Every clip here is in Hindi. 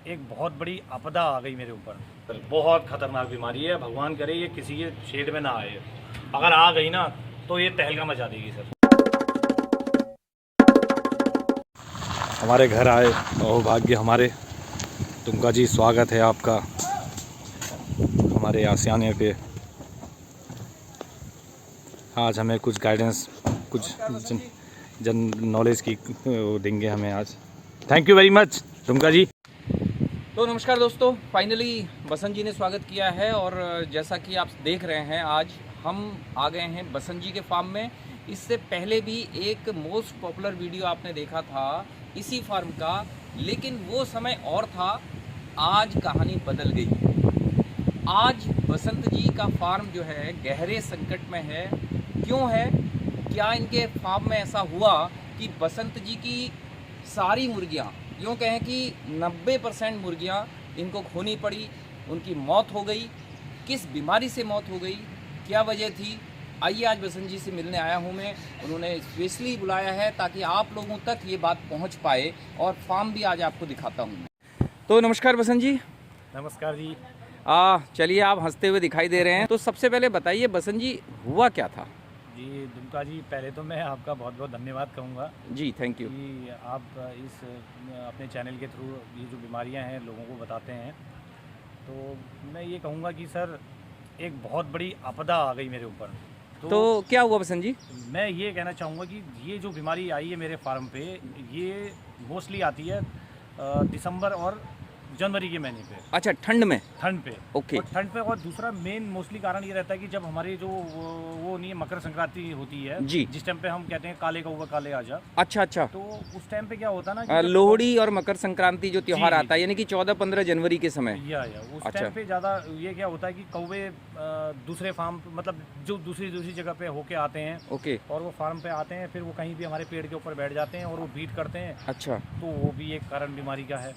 एक बहुत बड़ी आपदा आ गई मेरे ऊपर। बहुत खतरनाक बीमारी है, भगवान करे ये किसी के शेड में ना आए। अगर आ गई ना तो ये तहलका मचा देगी सर। हमारे घर आए और भाग्य हमारे। तुमका जी स्वागत है आपका हमारे आसियाने पे। आज हमें कुछ गाइडेंस, कुछ जन नॉलेज की देंगे हमें आज। थैंक यू वेरी मच तुमका जी। तो नमस्कार दोस्तों, फाइनली बसंत जी ने स्वागत किया है और जैसा कि आप देख रहे हैं आज हम आ गए हैं बसंत जी के फार्म में। इससे पहले भी एक मोस्ट पॉपुलर वीडियो आपने देखा था इसी फार्म का, लेकिन वो समय और था। आज कहानी बदल गई। आज बसंत जी का फार्म जो है गहरे संकट में है। क्यों है? क्या इनके फार्म में ऐसा हुआ कि बसंत जी की सारी मुर्गियां, यूँ कहें कि 90% मुर्गियां इनको खोनी पड़ी, उनकी मौत हो गई। किस बीमारी से मौत हो गई, क्या वजह थी? आइए आज बसंत जी से मिलने आया हूं मैं। उन्होंने स्पेशली बुलाया है ताकि आप लोगों तक ये बात पहुंच पाए और फार्म भी आज आपको दिखाता हूं मैं। तो नमस्कार बसंत जी। नमस्कार जी। चलिए, आप हंसते हुए दिखाई दे रहे हैं। तो सबसे पहले बताइए बसंत जी, हुआ क्या था? जी दुमका जी, पहले तो मैं आपका बहुत बहुत धन्यवाद कहूँगा जी थैंक यू। कि आप इस अपने चैनल के थ्रू ये जो बीमारियां हैं लोगों को बताते हैं। तो मैं ये कहूँगा कि सर एक बहुत बड़ी आपदा आ गई मेरे ऊपर। तो क्या हुआ बसंत जी? मैं ये कहना चाहूँगा कि ये जो बीमारी आई है मेरे फार्म पे, ये मोस्टली आती है दिसंबर और जनवरी के महीने पे। अच्छा, ठंड में? ठंड पे। ओके। और ठंड पे, और दूसरा मेन मोस्टली कारण ये रहता है कि जब हमारी जो वो नहीं है, मकर संक्रांति होती है जी, जिस टाइम पे हम कहते हैं काले कौवा काले आजा। अच्छा अच्छा। तो उस टाइम पे क्या होता है ना कि लोहड़ी और मकर संक्रांति जो त्योहार जी, आता है, यानी कि 14-15 जनवरी के समय। या उस अच्छा। टाइम पे ज़्यादा ये क्या होता है कि कौवे दूसरे फार्म, मतलब जो दूसरी जगह पे होके आते हैं। ओके। और वो फार्म पे आते हैं, फिर वो कहीं भी हमारे पेड़ के ऊपर बैठ जाते हैं और वो बीट करते हैं। अच्छा। तो वो भी एक कारण बीमारी का है।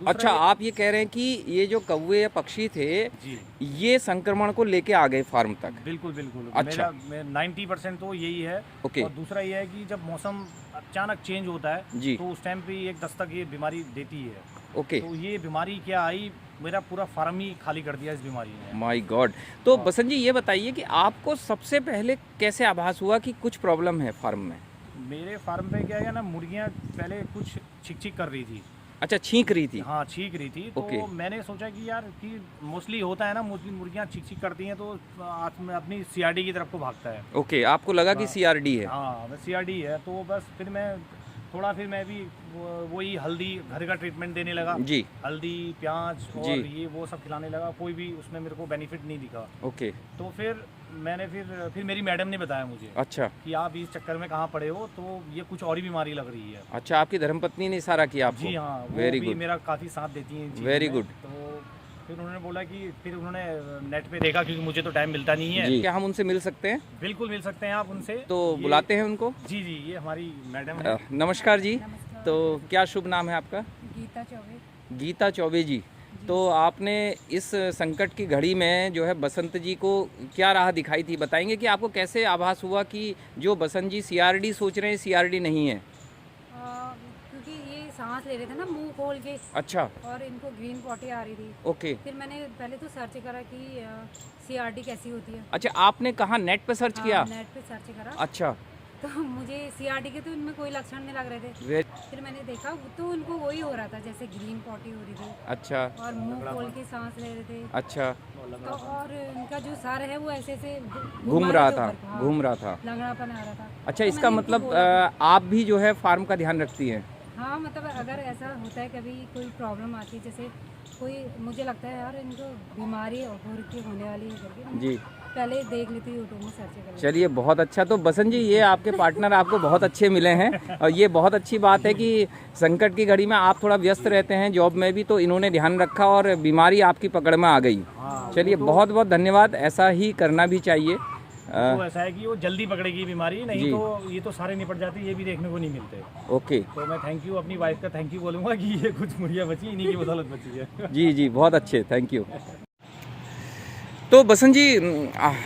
अच्छा, आप ये कह रहे हैं कि ये जो कौवे या पक्षी थे, जी, ये संक्रमण को लेके आ गए फार्म तक? बिल्कुल बिल्कुल। अच्छा। मेरा 90% तो यही है। ओके। और दूसरा ये है कि जब मौसम अचानक चेंज होता है जी। तो उस टाइम पे एक दस्तक ये बीमारी देती है। ओके। तो ये बीमारी क्या आई, मेरा पूरा फार्म ही खाली कर दिया इस बीमारी ने। My God. तो बसंत जी ये बताइए कि आपको सबसे पहले कैसे आभास हुआ कि कुछ प्रॉब्लम है फार्म में? मेरे फार्म पे क्या है ना, मुर्गियाँ पहले कुछ छिक कर रही थी। अच्छा, छींक रही थी? हाँ, छींक रही थी। तो ओके। मैंने सोचा कि यार कि मोस्टली होता है ना, मोस्टली मुर्गियाँ छींक करती हैं तो अपनी सीआरडी की तरफ को भागता है। ओके, आपको लगा कि सीआरडी है? हाँ, सीआरडी है। तो बस फिर मैं भी वही हल्दी, घर का ट्रीटमेंट देने लगा। जी। हल्दी, प्याज और जी। ये वो सब खिलाने लगा। कोई भी उसमें मेरे को बेनिफिट नहीं दिखा। ओके। तो फिर मैंने फिर मेरी मैडम ने बताया मुझे अच्छा। कि आप इस चक्कर में कहाँ पड़े हो, तो ये कुछ और ही बीमारी लग रही है। अच्छा, आपकी धर्मपत्नी ने इशारा किया आपको? जी हाँ, वो वेरी भी गुड। मेरा काफ़ी साथ देती हैं इन चीज़ों वेरी में। गुड। तो फिर उन्होंने बोला कि फिर उन्होंने नेट पे देखा, क्योंकि मुझे तो टाइम मिलता नहीं है। जी। क्या हम उनसे मिल सकते हैं? बिल्कुल मिल सकते हैं आप उनसे। तो बुलाते हैं उनको। जी जी, ये हमारी मैडम है। नमस्कार जी। नमस्कार। तो क्या शुभ नाम है आपका? गीता चौबे। गीता चौबे जी। तो आपने इस संकट की घड़ी में जो है बसंत जी को क्या राह दिखाई थी? बताएंगे कि आपको कैसे आभास हुआ कि जो बसंत जी सीआरडी सोच रहे हैं सीआरडी नहीं है? क्योंकि ये सांस ले रहे थे ना मुंह खोल के, अच्छा। और इनको ग्रीन पॉटी आ रही थी। ओके। फिर मैंने पहले तो सर्च करा कि सीआरडी कैसी होती है। अच्छा, आपने कहाँ नेट पे सर्च किया? नेट पे सर्च करा। अच्छा। तो मुझे सीआरडी के तो इनमें कोई लक्षण नहीं लग रहे थे। फिर मैंने देखा तो उनको वही हो रहा था, जैसे ग्रीन पॉटी हो रही थी। अच्छा। और मुंह खोल के सांस ले रहे थे। अच्छा। तो और इनका जो सर है वो ऐसे ऐसे घूम रहा था? घूम रहा था। लंगड़ापन आ रहा था। अच्छा, तो इसका मैंने इनको मतलब बोला आप भी जो है फार्म का ध्यान रखती हैं? हाँ, मतलब अगर ऐसा होता है कभी कोई प्रॉब्लम आती है, जैसे कोई मुझे लगता है यार इनको बीमारी होने वाली है करके, जी, पहले देख लेती हूँ यूट्यूब में सर्च कर। चलिए बहुत अच्छा। तो बसंत जी, ये आपके पार्टनर आपको बहुत अच्छे मिले हैं और ये बहुत अच्छी बात है कि संकट की घड़ी में आप थोड़ा व्यस्त रहते हैं जॉब में भी, तो इन्होंने ध्यान रखा और बीमारी आपकी पकड़ में आ गई। चलिए बहुत बहुत धन्यवाद, ऐसा ही करना भी चाहिए। तो ऐसा है कि वो जल्दी पकड़ेगी बीमारी, नहीं तो ये तो सारे निपट जाते, ये भी देखने को नहीं मिलते। ओके। तो मैं थैंक यू, अपनी वाइफ का थैंक यू बोलूँगा कि ये कुछ मुर्गियाँ बची, इन्हीं की बदौलत बची है। जी जी, बहुत अच्छे, थैंक यू। तो बसंत जी,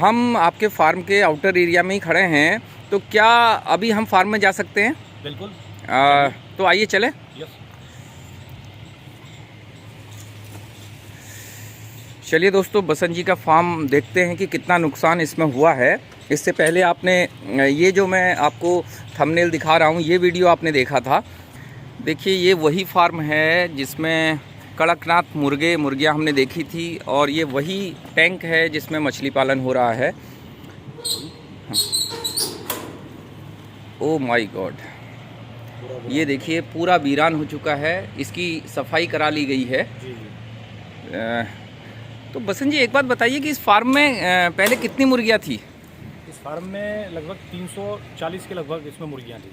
हम आपके फार्म के आउटर एरिया में ही खड़े हैं, तो क्या अभी हम फार्म में जा सकते हैं? बिल्कुल। तो आइए चले। यस। चलिए दोस्तों, बसंत जी का फार्म देखते हैं कि कितना नुकसान इसमें हुआ है। इससे पहले आपने ये जो मैं आपको थंबनेल दिखा रहा हूँ, ये वीडियो आपने देखा था। देखिए, ये वही फार्म है जिसमें कड़कनाथ मुर्गियाँ हमने देखी थी, और ये वही टैंक है जिसमें मछली पालन हो रहा है। ओ माय गॉड, ये देखिए पूरा वीरान हो चुका है। इसकी सफाई करा ली गई है। तो बसंत जी, एक बात बताइए कि इस फार्म में पहले कितनी मुर्गियाँ थी? इस फार्म में लगभग 340 के लगभग इसमें मुर्गियाँ थी,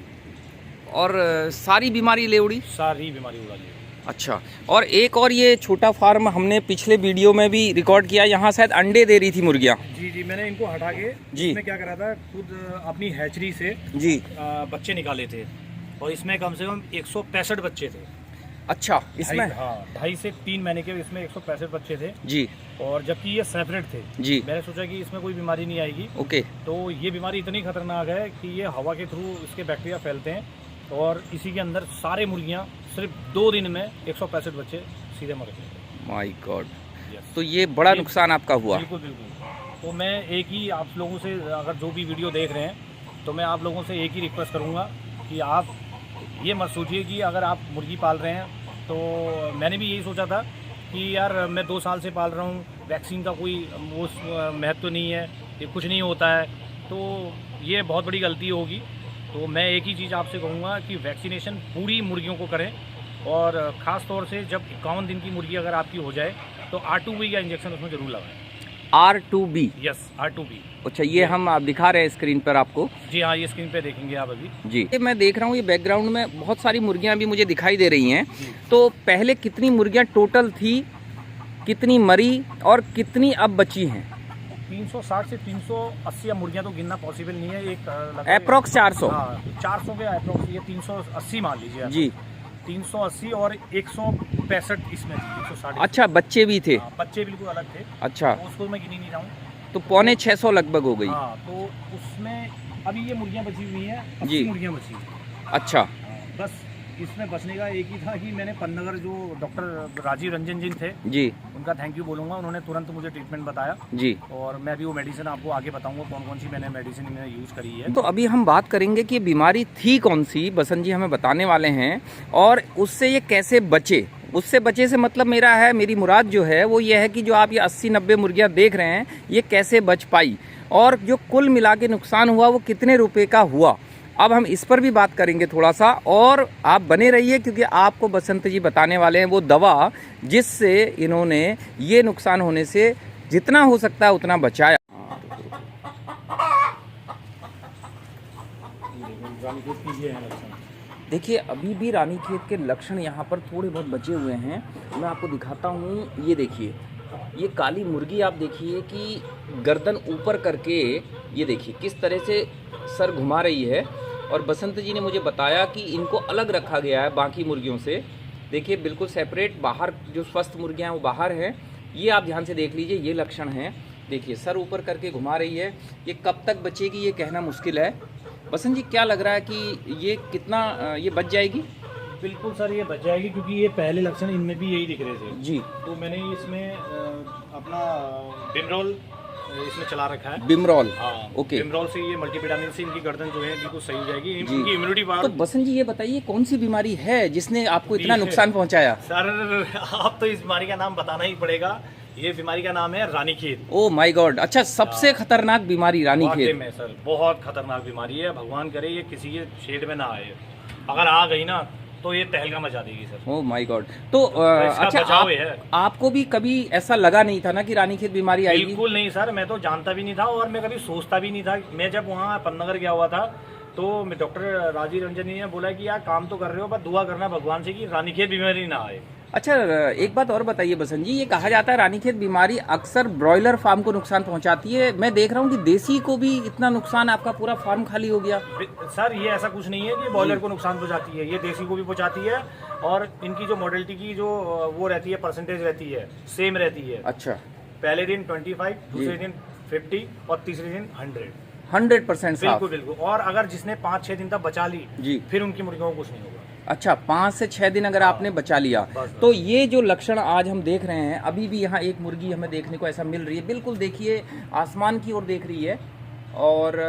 और सारी बीमारी ले उड़ी? सारी बीमारी उड़ा ली। अच्छा, और एक और ये छोटा फार्म हमने पिछले वीडियो में भी रिकॉर्ड किया, यहाँ शायद अंडे दे रही थी मुर्गियाँ। जी, मैंने इनको हटा के जी इसमें क्या करा था, खुद अपनी हैचरी से जी बच्चे निकाले थे, और इसमें कम से कम 165 बच्चे थे। अच्छा, इसमें 2.5 से 3 महीने के इसमें 165 बच्चे थे जी, और जबकि ये सेपरेट थे जी। मैंने सोचा कि इसमें कोई बीमारी नहीं आएगी। ओके। तो ये बीमारी इतनी खतरनाक है कि ये हवा के थ्रू इसके बैक्टीरिया फैलते हैं, और इसी के अंदर सारे मुर्गियाँ सिर्फ 2 दिन में 165 बच्चे सीधे मर गए। माय गॉड, तो ये बड़ा नुकसान आपका हुआ। बिल्कुल बिल्कुल। तो मैं एक ही आप लोगों से, अगर जो भी वीडियो देख रहे हैं, तो मैं आप लोगों से एक ही रिक्वेस्ट करूँगा कि आप ये मत सोचिए कि अगर आप मुर्गी पाल रहे हैं, तो मैंने भी यही सोचा था कि यार मैं 2 साल से पाल रहा हूँ, वैक्सीन का कोई वो महत्व नहीं है, ये कुछ नहीं होता है, तो ये बहुत बड़ी गलती होगी। तो मैं एक ही चीज़ आपसे कहूँगा कि वैक्सीनेशन पूरी मुर्गियों को करें, और ख़ास तौर से जब 51 दिन की मुर्गी अगर आपकी हो जाए तो R2B का इंजेक्शन उसमें ज़रूर लगाएं। R2B? Yes, R2B। अच्छा, ये हम आप दिखा रहे हैं स्क्रीन पर आपको? जी हाँ, ये स्क्रीन पे देखेंगे आप अभी। जी, ये मैं देख रहा हूँ, ये बैकग्राउंड में बहुत सारी मुर्गियाँ भी मुझे दिखाई दे रही हैं। तो पहले कितनी मुर्गियाँ टोटल थी, कितनी मरी, और कितनी अब बची हैं? 360 से 380 मुर्गियाँ तो गिनना पॉसिबल नहीं है। एक अप्रॉक्स 400? हाँ, 400 के अप्रॉक्स, ये 380 मान लीजिए आप। जी, 380 और 165 इसमें थी, 160। अच्छा, बच्चे भी थे? हाँ, बच्चे बिल्कुल अलग थे। अच्छा, तो उसको मैं गिन ही नहीं रहा हूँ। तो 650 लगभग हो गई। हाँ, तो उसमें अभी ये मुर्गियाँ बची हुई हैं, 80 जी। मुर्गियाँ बची हैं। अच्छा, बस इसमें बचने का एक ही था कि मैंने पन्नगर जो डॉक्टर राजीव रंजन जी थे, जी उनका थैंक यू बोलूँगा। उन्होंने तुरंत मुझे ट्रीटमेंट बताया, जी। और मैं भी वो मेडिसिन आपको आगे बताऊंगा कौन कौन सी मैंने मेडिसिन मैंने यूज़ करी है। तो अभी हम बात करेंगे कि बीमारी थी कौन सी, बसंत जी हमें बताने वाले हैं, और उससे ये कैसे बचे। उससे बचे से मतलब मेरी मुराद जो है वो ये है कि जो आप ये 80-90 मुर्गियाँ देख रहे हैं, ये कैसे बच पाई, और जो कुल मिला के नुकसान हुआ वो कितने रुपए का हुआ। अब हम इस पर भी बात करेंगे थोड़ा सा, और आप बने रहिए, क्योंकि आपको बसंत जी बताने वाले हैं वो दवा जिससे इन्होंने ये नुकसान होने से जितना हो सकता है उतना बचाया। देखिए, अभी भी रानीखेत के लक्षण यहाँ पर थोड़े बहुत बचे हुए हैं। मैं आपको दिखाता हूँ। ये देखिए, ये काली मुर्गी आप देखिए कि गर्दन ऊपर करके, ये देखिए किस तरह से सर घुमा रही है, और बसंत जी ने मुझे बताया कि इनको अलग रखा गया है बाकी मुर्गियों से। देखिए, बिल्कुल सेपरेट, बाहर जो स्वस्थ मुर्गियाँ हैं वो बाहर हैं। ये आप ध्यान से देख लीजिए, ये लक्षण हैं। देखिए, सर ऊपर करके घुमा रही है। ये कब तक बचेगी ये कहना मुश्किल है। बसंत जी, क्या लग रहा है कि ये कितना ये बच जाएगी? बिल्कुल सर, ये बच जाएगी, क्योंकि ये पहले लक्षण इनमें भी यही दिख रहे थे जी। तो मैंने इसमें अपना बिमरोल इसमें चला रखा है। बिमरोल? हाँ, ओके। बिमरोल से ये मल्टीविटामिन से इनकी गर्दन जो है बिल्कुल सही हो जाएगी, जी। इनकी इम्यूनिटी पावर। तो बसंत जी, ये बताइए कौन सी बीमारी है जिसने आपको इतना नुकसान पहुंचाया? सर, आप तो इस बीमारी का नाम बताना ही पड़ेगा। ये बीमारी का नाम है रानीखेत। ओ माय गॉड, अच्छा, सबसे खतरनाक बीमारी रानीखेत में सर, बहुत खतरनाक बीमारी है। भगवान करे ये किसी के शेड में ना आए, अगर आ गई ना तो ये तहलका मचा देगी सर। Oh my God. तो अच्छा, आपको भी कभी ऐसा लगा नहीं था ना कि रानीखेत बीमारी आएगी? बिल्कुल नहीं सर, मैं तो जानता भी नहीं था, और मैं कभी सोचता भी नहीं था। मैं जब वहाँ पन्नगर गया हुआ था, तो डॉक्टर राजीव रंजन जी ने बोला कि यार काम तो कर रहे हो, बस दुआ करना भगवान से कि रानीखेत बीमारी ना आए। अच्छा, एक बात और बताइए बसंत जी, ये कहा जाता है रानीखेत बीमारी अक्सर ब्रॉयलर फार्म को नुकसान पहुंचाती है। मैं देख रहा हूँ कि देसी को भी इतना नुकसान, आपका पूरा फार्म खाली हो गया। सर, ये ऐसा कुछ नहीं है कि ब्रॉयलर को नुकसान पहुंचाती है, ये देसी को भी पहुंचाती है, और इनकी जो मोर्टेलिटी की जो वो रहती है, परसेंटेज रहती है, सेम रहती है। अच्छा, पहले दिन 25, दूसरे दिन 50 और तीसरे दिन 100%। 100% साफ? बिल्कुल बिल्कुल। और अगर जिसने 5-6 दिन तक बचा ली जी, फिर उनकी मुर्गियों को कुछ नहीं होगा। अच्छा, 5 से 6 दिन अगर आपने बचा लिया तो ये जो लक्षण आज हम देख रहे हैं, अभी भी यहाँ एक मुर्गी हमें देखने को ऐसा मिल रही है, बिल्कुल देखिए आसमान की ओर देख रही है और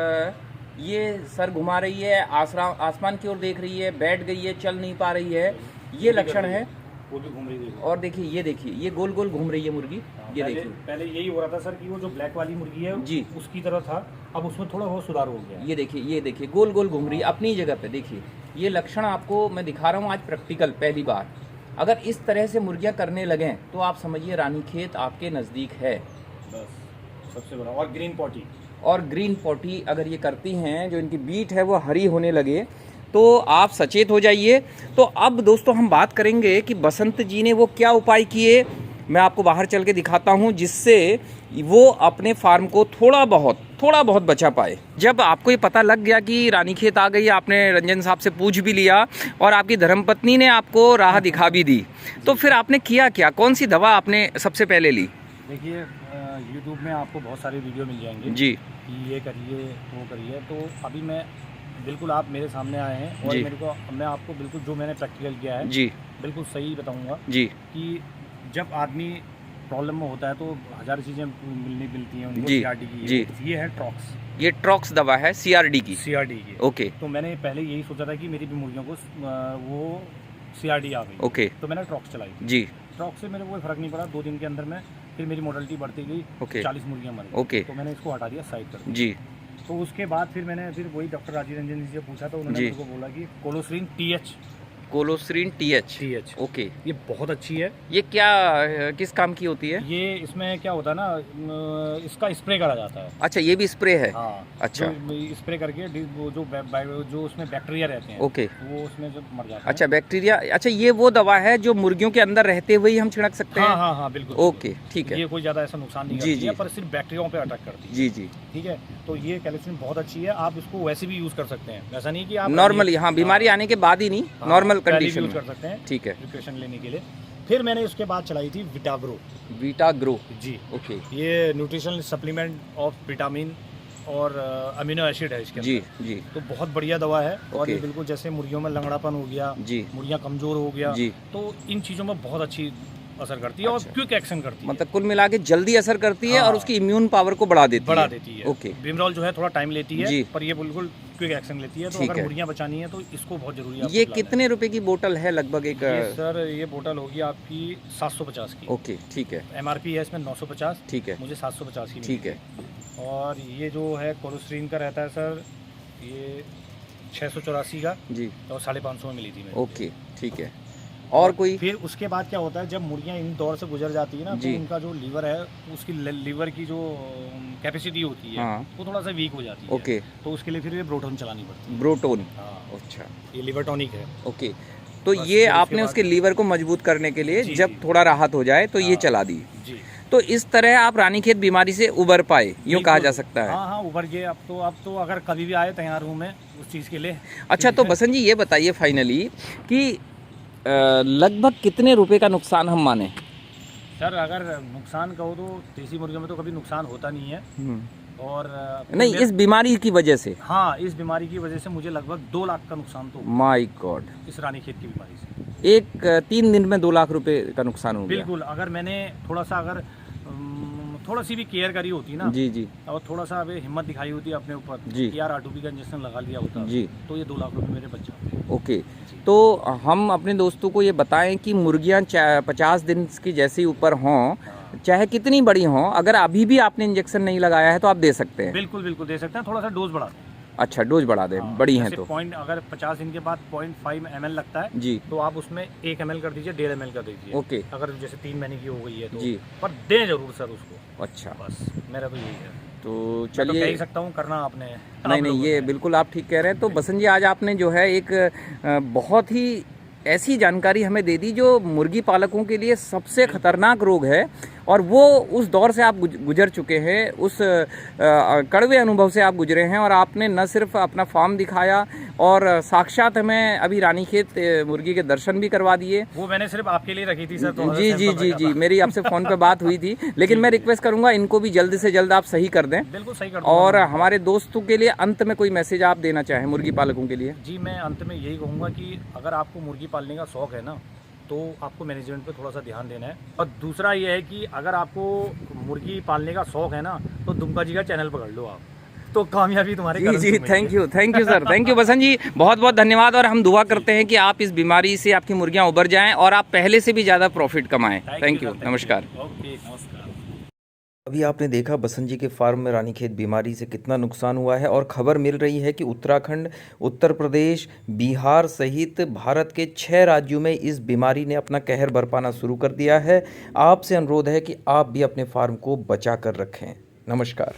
ये सर घुमा रही है, आसमान की ओर देख रही है, बैठ गई है, चल नहीं पा रही है, ये लक्षण है। वो भी घूम रही है। और देखिए ये गोल गोल घूम रही है मुर्गी, ये देखिए। पहले यही हो रहा था सर कि वो जो ब्लैक वाली मुर्गी है जी उसकी तरह था, अब उसमें थोड़ा बहुत सुधार हो गया। ये देखिए गोल गोल घूम रही है अपनी जगह पे। देखिए ये लक्षण आपको मैं दिखा रहा हूँ आज प्रैक्टिकल पहली बार। अगर इस तरह से मुर्गियाँ करने लगें तो आप समझिए रानीखेत आपके नज़दीक है। बस सबसे बड़ा। और ग्रीन पॉटी अगर ये करती हैं, जो इनकी बीट है वो हरी होने लगे तो आप सचेत हो जाइए। तो अब दोस्तों हम बात करेंगे कि बसंत जी ने वो क्या उपाय किए, मैं आपको बाहर चल के दिखाता हूँ, जिससे वो अपने फार्म को थोड़ा बहुत बचा पाए। जब आपको ये पता लग गया कि रानीखेत आ गई, आपने रंजन साहब से पूछ भी लिया और आपकी धर्मपत्नी ने आपको राह दिखा भी दी, तो फिर आपने किया क्या, कौन सी दवा आपने सबसे पहले ली? देखिए यूट्यूब में आपको बहुत सारे वीडियो मिल जाएंगे जी कि ये करिए वो करिए, तो अभी मैं बिल्कुल आप मेरे सामने आए हैं और मैं आपको बिल्कुल जो मैंने प्रैक्टिकल किया है जी बिल्कुल सही बताऊंगा जी कि जब आदमी प्रॉब्लम में होता है तो हजार चीज़ें मिलती हैं उनको। जी CRD की जी ये है ट्रॉक्स, ये ट्रॉक्स दवा है CRD की। ओके। तो मैंने पहले यही सोचा था कि मेरी भी मुर्गियों को वो CRD आ गई। ओके। तो मैंने ट्रॉक्स चलाई थी। जी। ट्रॉक्स से मेरे को कोई फर्क नहीं पड़ा, 2 दिन के अंदर में फिर मेरी मोर्टेलिटी बढ़ती गई। ओके। 40 मुर्गियाँ मर गई। ओके। तो मैंने इसको हटा दिया, साइड कर दिया। जी। तो उसके बाद फिर मैंने वही डॉक्टर राजीव रंजन जी से पूछा, तो उन्होंने मेरे को बोला कि कोलोस्ट्रीन TH। ओके। ये बहुत अच्छी है। ये क्या किस काम की होती है? ये इसमें क्या होता है ना, इसका स्प्रे करा जाता है। अच्छा, ये भी स्प्रे है? हाँ। अच्छा। स्प्रे करके वो जो उसमें बैक्टीरिया रहते हैं, ओके, वो उसमें जब मर जाते हैं। अच्छा, बैक्टीरिया। अच्छा, ये वो दवा है जो मुर्गियों के अंदर रहते हुए ही हम छिड़क सकते हैं? हाँ बिल्कुल। ओके, ठीक है। ये कोई ज़्यादा ऐसा नुकसान नहीं करती है, पर सिर्फ बैक्टीरियाओं पे अटैक करती है। जी। ठीक है, तो ये कैल्शियम बहुत अच्छी है, आप इसको वैसे भी यूज़ कर सकते हैं, ऐसा नहीं कि आप नॉर्मली, हाँ, बीमारी आने के बाद ही नहीं, नॉर्मल कंडीशन यूज़ कर सकते हैं। ठीक है। प्रिपरेशन लेने के लिए। फिर मैंने उसके बाद चलाई थी वीटाग्रो। जी। ओके। ये न्यूट्रिशनल सप्लीमेंट ऑफ विटामिन और अमीनो एसिड है इसके अंदर। जी। तो बहुत बढ़िया दवा है। और ये बिल्कुल जैसे मुर्गियों में लंगड़ापन हो गया, मुर्गियाँ कमजोर हो गया, तो इन चीज़ों में बहुत अच्छी असर करती है। और क्विक एक्शन करती है, मतलब कुल मिला के जल्दी असर करती है और उसकी इम्यून पावर को बढ़ा देती है। ओके। बिमरॉल जो है थोड़ा टाइम लेती है, पर ये बिल्कुल क्विक एक्शन लेती है। तो अगर मुर्गियाँ बचानी है तो इसको बहुत जरूरी है। ये कितने रुपए की बोतल है लगभग एक? सर ये बोतल होगी आपकी 750 की। ओके, ठीक है। MRP है इसमें 950। ठीक है। मुझे 750 की। ठीक है। और ये जो है कोलोस्ट्रीन का रहता है सर, ये 684 का जी, और 550 में मिली थी मेरे। ओके, ठीक है। और कोई? फिर उसके बाद क्या होता है, जब मुर्गियाँ इन दौर से गुजर जाती है ना, तो उनका जो लीवर है, उसकी लीवर की जो कैपेसिटी होती है, वो थोड़ा सा वीक हो जाती है। ओके। तो उसके लिए फिर ये ब्रोटोन चलानी पड़ती है। ब्रोटोन? हाँ। अच्छा। ये लीवर टॉनिक है। ओके। तो ये आपने उसके लीवर को मजबूत करने के लिए जब थोड़ा राहत हो जाए तो ये चला दी जी। तो इस तरह आप रानीखेत बीमारी से उबर पाए, यूँ कहा जा सकता है? हाँ, उबर गए। अब तो अगर कभी भी आए तैयार हूँ मैं उस चीज़ के लिए। अच्छा, तो बसंत जी ये बताइए फाइनली कि लगभग कितने रुपए का नुकसान हम माने? सर अगर नुकसान कहो तो देसी मुर्गियों में तो कभी नुकसान होता नहीं है। और नहीं, इस बीमारी की वजह से? हाँ, इस बीमारी की वजह से मुझे लगभग 2 लाख का नुकसान तो। My God. इस रानीखेत की बीमारी से एक 3 दिन में 2 लाख रुपए का नुकसान हो गया? बिल्कुल। अगर मैंने थोड़ा सी भी केयर करी होती ना जी, और थोड़ा सा अभी हिम्मत दिखाई होती अपने ऊपर जी, यार R2P का इंजेक्शन लगा लिया होता जी, तो ये 2 लाख रुपए मेरे बच जाते। ओके। तो हम अपने दोस्तों को ये बताएं कि मुर्गियां 50 दिन की जैसे ऊपर हों, चाहे कितनी बड़ी हों, अगर अभी भी आपने इंजेक्शन नहीं लगाया है तो आप दे सकते हैं? बिल्कुल दे सकते हैं। थोड़ा सा डोज बढ़ा दें। अच्छा, डोज बढ़ा दें। बड़ी हैं तो अगर 50 दिन के बाद 0.5 ml लगता है जी, तो आप उसमें 1 ml कर दीजिए, 1.5 ml कर दीजिए। ओके। अगर जैसे 3 महीने की हो गई है तो जी, पर दें जरूर सर उसको। अच्छा, बस मेरा तो यही है। तो चलिए, कह ही सकता हूँ, करना आपने। नहीं, ये बिल्कुल आप ठीक कह रहे हैं। तो बसंत जी, आज आपने जो है एक बहुत ही ऐसी जानकारी हमें दे दी जो मुर्गी पालकों के लिए सबसे खतरनाक रोग है, और वो उस दौर से आप गुजर चुके हैं, उस कड़वे अनुभव से आप गुजरे हैं, और आपने न सिर्फ अपना फार्म दिखाया और साक्षात हमें अभी रानीखेत मुर्गी के दर्शन भी करवा दिए। वो मैंने सिर्फ आपके लिए रखी थी सर। तो जी जी जी जी, मेरी आपसे फ़ोन पे बात हुई थी, लेकिन मैं रिक्वेस्ट करूंगा इनको भी जल्द से जल्द आप सही कर दें। बिल्कुल सही कर और दूंगा। हमारे दोस्तों के लिए अंत में कोई मैसेज आप देना चाहें मुर्गी पालकों के लिए? जी, मैं अंत में यही कहूँगा कि अगर आपको मुर्गी पालने का शौक़ है ना, तो आपको मैनेजमेंट पे थोड़ा सा ध्यान देना है। और दूसरा ये है कि अगर आपको मुर्गी पालने का शौक़ है ना, तो दुमका जी का चैनल पकड़ लो आप, तो कामयाबी तुम्हारे जी जी, thank you sir, thank you Basant ji, बहुत बहुत धन्यवाद। और हम दुआ करते हैं कि आप इस बीमारी से आपकी मुर्गियां उबर जाएं और आप पहले से भी ज़्यादा प्रॉफिट कमाएं। थैंक यू, नमस्कार। ओके, नमस्कार। अभी आपने देखा बसंत जी के फार्म में रानीखेत बीमारी से कितना नुकसान हुआ है, और खबर मिल रही है कि उत्तराखंड, उत्तर प्रदेश, बिहार सहित भारत के 6 राज्यों में इस बीमारी ने अपना कहर बरपाना शुरू कर दिया है। आपसे अनुरोध है कि आप भी अपने फार्म को बचा कर रखें। नमस्कार।